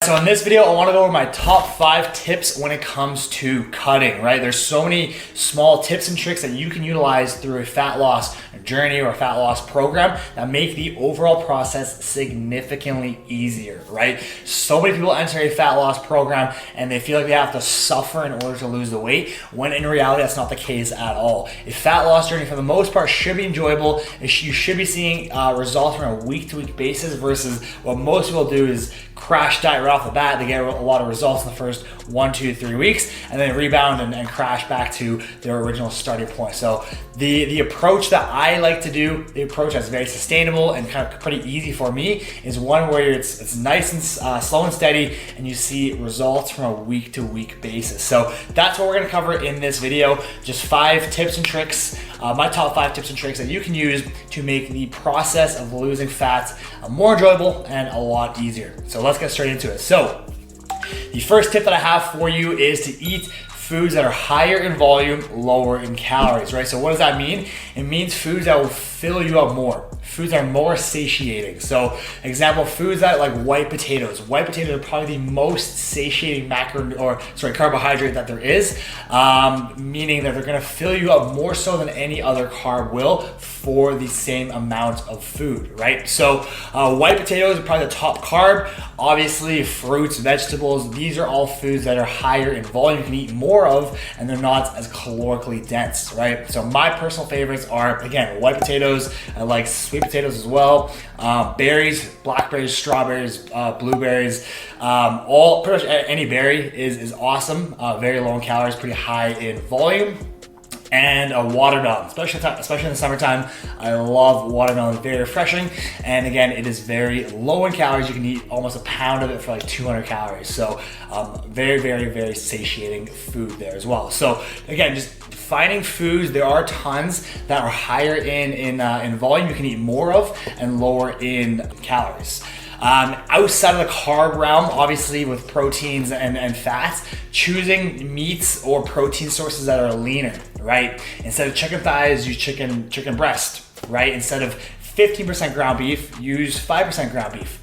So in this video, I want to go over my top 5 tips when it comes to cutting, right? There's so many small tips and tricks that you can utilize through a fat loss journey or a fat loss program that make the overall process significantly easier, right? So many people enter a fat loss program and they feel like they have to suffer in order to lose the weight, when in reality, that's not the case at all. A fat loss journey, for the most part, should be enjoyable. You should be seeing results from a week-to-week basis versus what most people do is crash diet right off the bat. They get a lot of results in the first 1, 2, 3 weeks and then rebound and crash back to their original starting point. So the approach that I like to do, the approach that's very sustainable and kind of pretty easy for me, is one where it's nice and slow and steady and you see results from a week-to-week basis. So that's what we're going to cover in this video. Just 5 tips and tricks, my top 5 tips and tricks that you can use to make the process of losing fat more enjoyable and a lot easier. So let's get straight into it. So the first tip that I have for you is to eat foods that are higher in volume, lower in calories, right? So what does that mean? It means foods that will fill you up more, foods that are more satiating. So example, foods that like white potatoes. White potatoes are probably the most satiating carbohydrate that there is, meaning that they're gonna fill you up more so than any other carb will for the same amount of food, right? So white potatoes are probably the top carb. Obviously fruits, vegetables, these are all foods that are higher in volume, you can eat more of, and they're not as calorically dense, right? So my personal favorites are, again, white potatoes. I like sweet potatoes as well. Berries, blackberries, strawberries, blueberries, all pretty much any berry is awesome. Very low in calories, pretty high in volume. And a watermelon, especially in the summertime. I love watermelon, very refreshing. And again, it is very low in calories. You can eat almost a pound of it for like 200 calories. So very, very, very satiating food there as well. So again, just finding foods, there are tons that are higher in volume, you can eat more of, and lower in calories. Outside of the carb realm, obviously with proteins and fats, choosing meats or protein sources that are leaner, right? Instead of chicken thighs, use chicken breast, right? Instead of 15% ground beef, use 5% ground beef.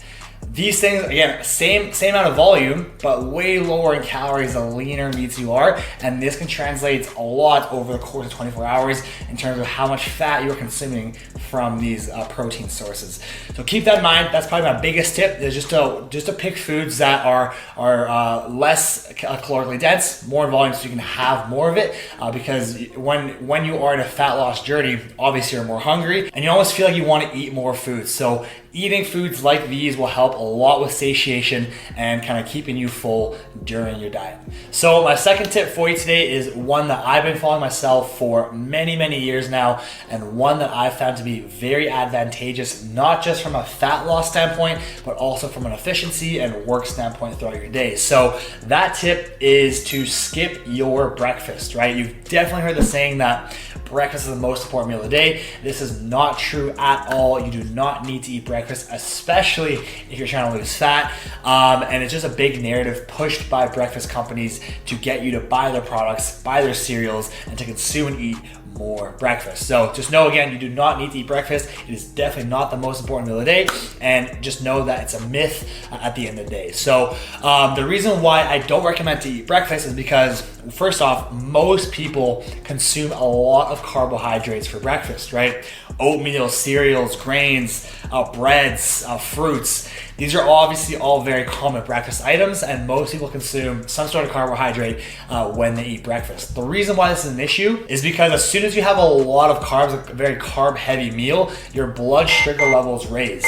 These things, again, same amount of volume, but way lower in calories the leaner meats you are, and this can translate a lot over the course of 24 hours in terms of how much fat you're consuming from these protein sources. So keep that in mind. That's probably my biggest tip, is just to pick foods that are less calorically dense, more in volume, so you can have more of it, because when you are in a fat loss journey, obviously you're more hungry, and you always feel like you want to eat more food. So eating foods like these will help a lot with satiation and kind of keeping you full during your diet. So my second tip for you today is one that I've been following myself for many, many years now, and one that I've found to be very advantageous, not just from a fat loss standpoint, but also from an efficiency and work standpoint throughout your day. So that tip is to skip your breakfast, right? You've definitely heard the saying that breakfast is the most important meal of the day. This is not true at all. You do not need to eat breakfast, especially if you're trying to lose fat. And it's just a big narrative pushed by breakfast companies to get you to buy their products, buy their cereals, and to consume and eat more breakfast. So just know, again, you do not need to eat breakfast. It is definitely not the most important meal of the day, and just know that it's a myth at the end of the day. So the reason why I don't recommend to eat breakfast is because, first off, most people consume a lot of carbohydrates for breakfast, right? Oatmeal, cereals, grains, breads, fruits. These are obviously all very common breakfast items, and most people consume some sort of carbohydrate when they eat breakfast. The reason why this is an issue is because as soon as you have a lot of carbs, a very carb-heavy meal, your blood sugar levels raise.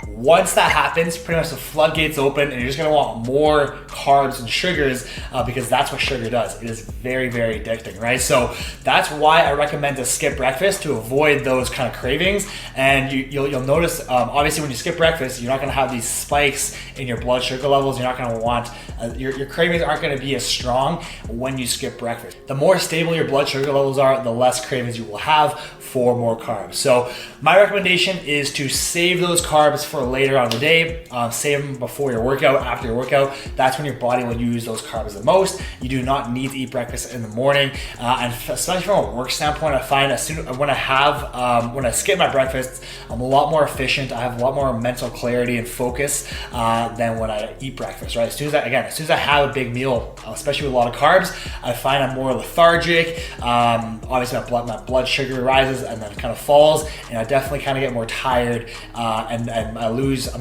Once that happens, pretty much the floodgates open, and you're just gonna want more carbs and sugars because that's what sugar does. It is very, very addicting, right? So that's why I recommend to skip breakfast, to avoid those kind of cravings. And you'll notice, obviously, when you skip breakfast, you're not gonna have these spikes in your blood sugar levels. You're not gonna want, your cravings aren't gonna be as strong when you skip breakfast. The more stable your blood sugar levels are, the less cravings you will have for more carbs. So my recommendation is to save those carbs for later on in the day. Save them before your workout, after your workout. That's when your body will use those carbs the most. You do not need to eat breakfast in the morning. And especially from a work standpoint, I find when I skip my breakfast, I'm a lot more efficient. I have a lot more mental clarity and focus than when I eat breakfast, right? As soon as I have a big meal, especially with a lot of carbs, I find I'm more lethargic. Obviously my blood sugar rises and then kind of falls, and I definitely kind of get more tired, and I'm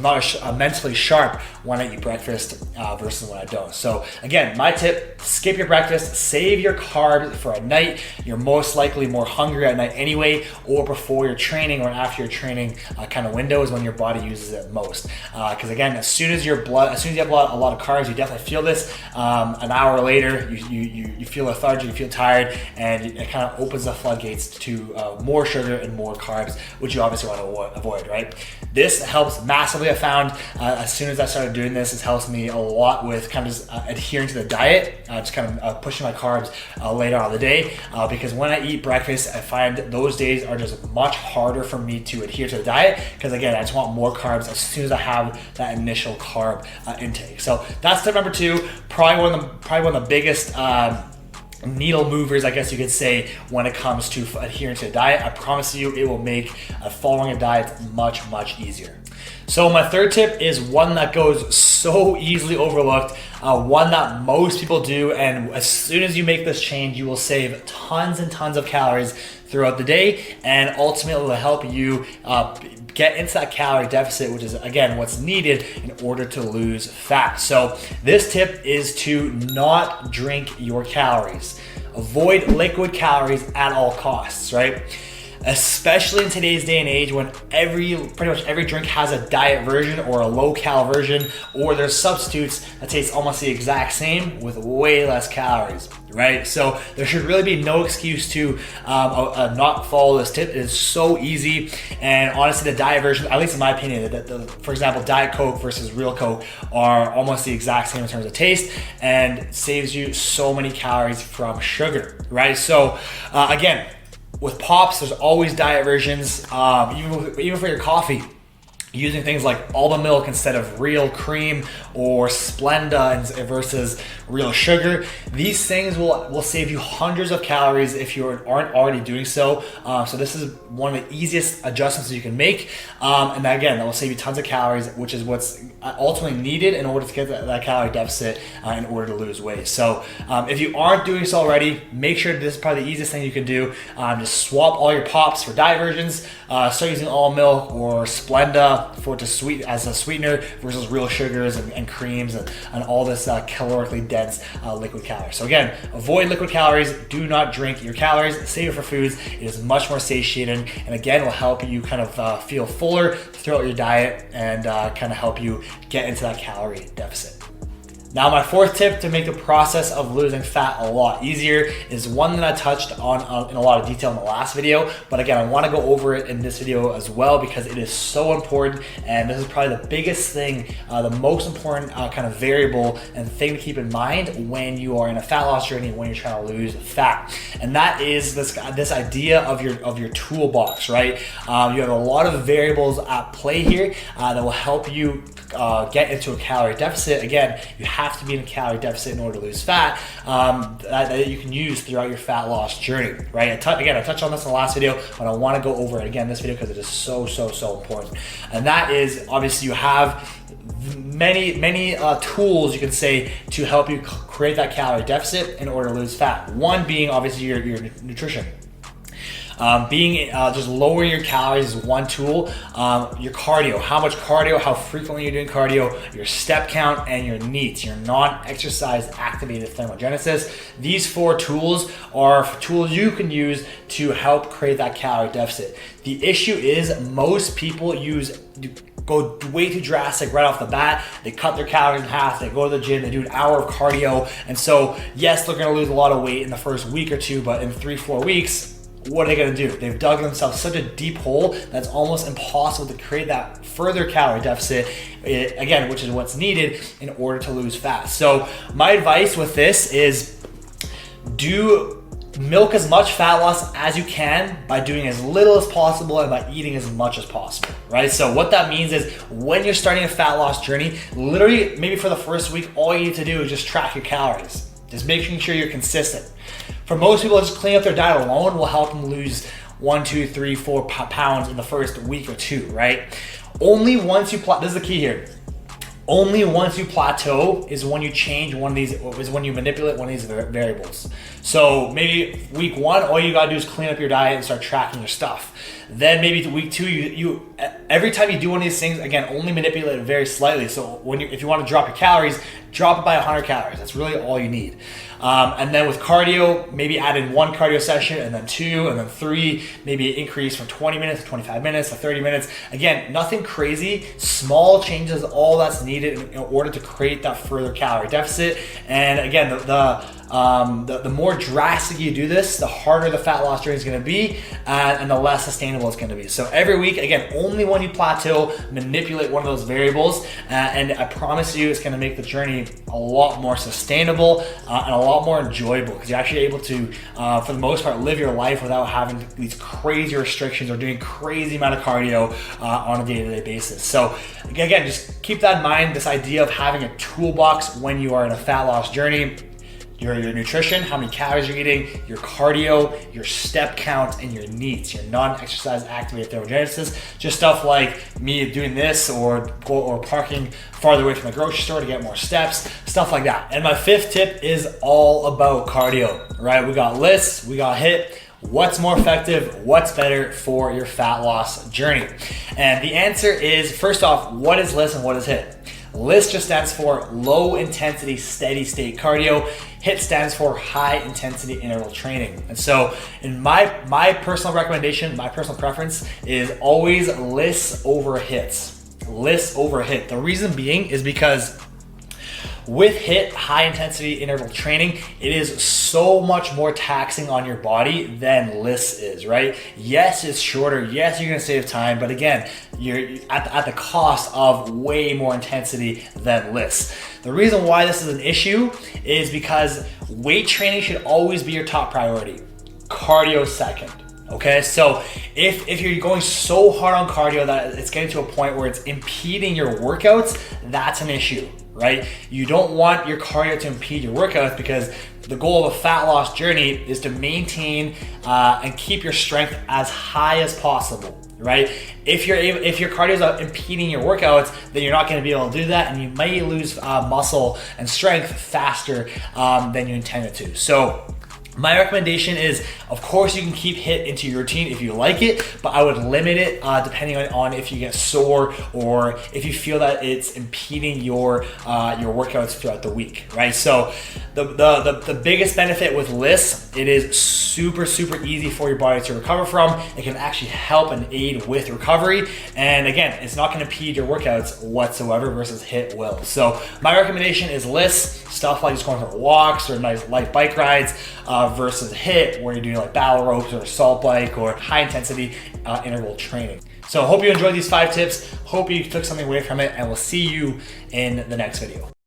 not mentally sharp when I eat breakfast versus when I don't. So again, my tip: skip your breakfast, save your carbs for at night. You're most likely more hungry at night anyway, or before your training or after your training kind of window is when your body uses it most. Because again, as soon as you have a lot of carbs, you definitely feel this. An hour later, you feel lethargic, you feel tired, and it kind of opens the floodgates to more sugar and more carbs, which you obviously want to avoid, right? This helps massively. I found as soon as I started doing this, it helps me a lot with kind of just adhering to the diet, just kind of pushing my carbs later on in the day, because when I eat breakfast, I find those days are just much harder for me to adhere to the diet, because again, I just want more carbs as soon as I have that initial carb intake. So that's tip number 2, probably one of the biggest needle movers, I guess you could say, when it comes to adhering to a diet. I promise you it will make following a diet much, much easier. So my third tip is one that goes so easily overlooked, one that most people do, and as soon as you make this change, you will save tons and tons of calories throughout the day, and ultimately will help you get into that calorie deficit, which is again what's needed in order to lose fat. So this tip is to not drink your calories. Avoid liquid calories at all costs, right? Especially in today's day and age, when pretty much every drink has a diet version or a low-cal version, or there's substitutes that taste almost the exact same with way less calories, right? So there should really be no excuse to not follow this tip. It is so easy, and honestly, the diet version, at least in my opinion, for example, Diet Coke versus Real Coke are almost the exact same in terms of taste, and saves you so many calories from sugar, right? So again, with Pops, there's always diet versions, even for your coffee, using things like almond milk instead of real cream, or Splenda versus real sugar. These things will save you hundreds of calories if you aren't already doing so. So this is one of the easiest adjustments you can make. And again, that will save you tons of calories, which is what's ultimately needed in order to get that calorie deficit in order to lose weight. So if you aren't doing so already, make sure this is probably the easiest thing you can do. Just swap all your Pops for diet versions. Start using almond milk or Splenda as a sweetener versus real sugars and creams and all this calorically dense liquid calories. So again, avoid liquid calories. Do not drink your calories. Save it for foods. It is much more satiating, and again, will help you kind of feel fuller throughout your diet, and kind of help you get into that calorie deficit. Now, my fourth tip to make the process of losing fat a lot easier is one that I touched on in a lot of detail in the last video, but again, I want to go over it in this video as well, because it is so important, and this is probably the biggest thing, the most important kind of variable and thing to keep in mind when you are in a fat loss journey, when you're trying to lose fat, and that is this idea of your toolbox, right? You have a lot of variables at play here that will help you get into a calorie deficit. Again, you have to be in a calorie deficit in order to lose fat, that you can use throughout your fat loss journey, right? I touched on this in the last video, but I want to go over it again in this video because it is so important. And that is, obviously, you have many tools, you can say, to help you create that calorie deficit in order to lose fat. One being obviously your nutrition. Just lowering your calories is one tool. Your cardio, how much cardio, how frequently you're doing cardio, your step count, and your NEATs, your non-exercise activated thermogenesis. These 4 tools are tools you can use to help create that calorie deficit. The issue is most people go way too drastic right off the bat. They cut their calories in half, they go to the gym, they do an hour of cardio, and so yes, they're gonna lose a lot of weight in the first week or two, but in 3-4 weeks, what are they going to do? They've dug themselves such a deep hole that's almost impossible to create that further calorie deficit, again, which is what's needed in order to lose fat. So my advice with this is Milk as much fat loss as you can by doing as little as possible and by eating as much as possible, right? So what that means is when you're starting a fat loss journey, literally maybe for the first week, all you need to do is just track your calories. Just making sure you're consistent. For most people, just cleaning up their diet alone will help them lose 1, 2, 3, 4 pounds in the first week or two, right? Only once you this is the key here. Only once you plateau is when you change one of these, is when you manipulate one of these variables. So maybe week 1, all you gotta do is clean up your diet and start tracking your stuff. Then maybe to week 2, you every time you do one of these things, again, only manipulate it very slightly. So if you want to drop your calories, drop it by 100 calories. That's really all you need. And then with cardio, maybe add in 1 cardio session and then 2 and then 3, maybe increase from 20 minutes to 25 minutes to 30 minutes. Again, nothing crazy, small changes, all that's needed in order to create that further calorie deficit. And again, the more drastic you do this, the harder the fat loss journey is going to be, and the less sustainable it's going to be. So every week, again, only when you plateau, manipulate one of those variables, and I promise you it's going to make the journey a lot more sustainable and a lot more enjoyable, because you're actually able to, for the most part, live your life without having these crazy restrictions or doing crazy amount of cardio on a day-to-day basis. So again, just keep that in mind, this idea of having a toolbox when you are in a fat loss journey. Your nutrition, how many calories you're eating, your cardio, your step count, and your NEATs, your non-exercise activated thermogenesis. Just stuff like me doing this or parking farther away from the grocery store to get more steps, stuff like that. And my 5th tip is all about cardio, right? We got lists, we got HIIT. What's more effective? What's better for your fat loss journey? And the answer is, first off, what is LIST and what is HIIT? LIST just stands for low intensity steady state cardio. HIIT stands for high intensity interval training. And so in my personal recommendation, my personal preference is always LIST over HIITs. LIST over HIIT. The reason being is because with HIIT, high intensity interval training, it is so much more taxing on your body than LIST is, right? Yes, it's shorter. Yes, you're gonna save time, but again, you're at the cost of way more intensity than LIST. The reason why this is an issue is because weight training should always be your top priority. Cardio second. Okay, so if you're going so hard on cardio that it's getting to a point where it's impeding your workouts, that's an issue, right? You don't want your cardio to impede your workouts, because the goal of a fat loss journey is to maintain and keep your strength as high as possible, right? If your cardio is impeding your workouts, then you're not going to be able to do that, and you may lose muscle and strength faster than you intended to. So my recommendation is, of course, you can keep HIIT into your routine if you like it, but I would limit it depending on if you get sore or if you feel that it's impeding your workouts throughout the week, right? So the biggest benefit with LIST, it is super easy for your body to recover from. It can actually help and aid with recovery, and again, it's not going to impede your workouts whatsoever, versus HIIT will. So my recommendation is LIST, stuff like just going for walks or nice light bike rides, versus HIIT, where you're doing like battle ropes or assault bike or high intensity interval training. So I hope you enjoyed these 5 tips. Hope you took something away from it, and we'll see you in the next video.